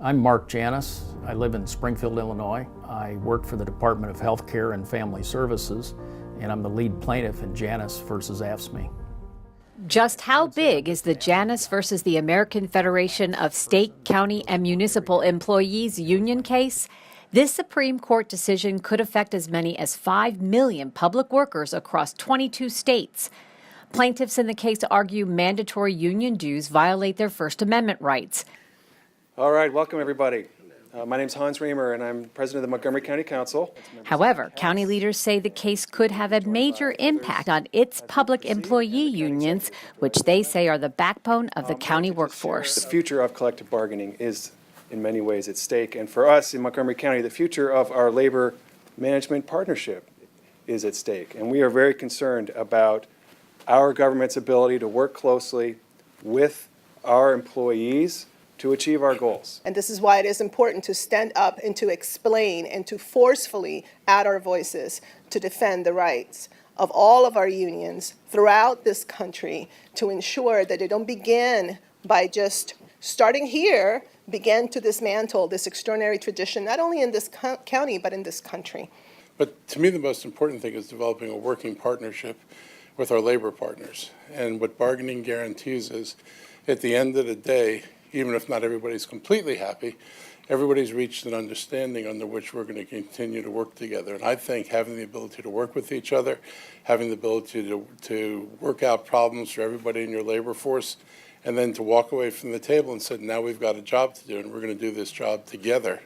I'm Mark Janis. I live in Springfield, Illinois. I work for the Department of Health Care and Family Services, and I'm the lead plaintiff in Janis versus AFSCME. Just how big is the Janis versus the American Federation of State, County, and Municipal Employees union case? This Supreme Court decision could affect as many as 5 million public workers across 22 states. Plaintiffs in the case argue mandatory union dues violate their First Amendment rights. All right, welcome everybody. My name's Hans Reamer and I'm president of the Montgomery County Council. However, county leaders say the case could have a major impact on its public employee unions, which they say are the backbone of the county workforce. The future of collective bargaining is in many ways at stake, and for us in Montgomery County, the future of our labor management partnership is at stake. And we are very concerned about our government's ability to work closely with our employees to achieve our goals. And this is why it is important to stand up and to explain and to forcefully add our voices to defend the rights of all of our unions throughout this country, to ensure that they don't begin by just starting here, begin to dismantle this extraordinary tradition, not only in this county, but in this country. But to me, the most important thing is developing a working partnership with our labor partners. And what bargaining guarantees is, at the end of the day, even if not everybody's completely happy, everybody's reached an understanding under which we're going to continue to work together. And I think having the ability to work with each other, having the ability to work out problems for everybody in your labor force, and then to walk away from the table and say, now we've got a job to do and we're going to do this job together,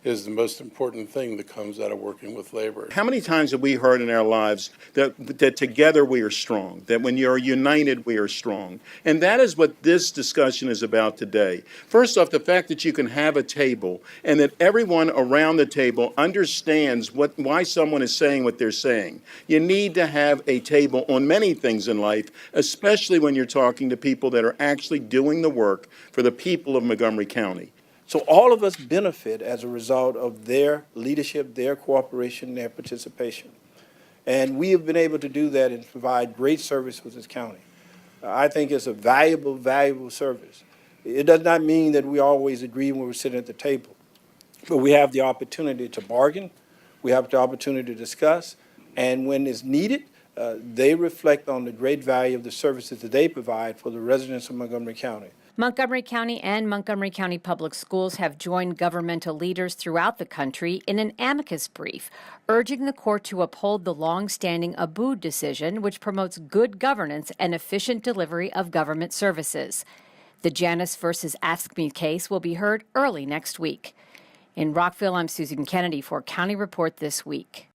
is the most important thing that comes out of working with labor. How many times have we heard in our lives that together we are strong, that when you're united we are strong? And that is what this discussion is about today. First off, the fact that you can have a table and that everyone around the table understands why someone is saying what they're saying. You need to have a table on many things in life, especially when you're talking to people that are actually doing the work for the people of Montgomery County. So all of us benefit as a result of their leadership, their cooperation, their participation. And we have been able to do that and provide great service for this county. I think it's a valuable, valuable service. It does not mean that we always agree when we're sitting at the table, but we have the opportunity to bargain, we have the opportunity to discuss, and when it's needed, they reflect on the great value of the services that they provide for the residents of Montgomery County. Montgomery County and Montgomery County Public Schools have joined governmental leaders throughout the country in an amicus brief, urging the court to uphold the long-standing Abood decision, which promotes good governance and efficient delivery of government services. The Janis versus AFSCME case will be heard early next week. In Rockville, I'm Susan Kenedy for County Report This Week.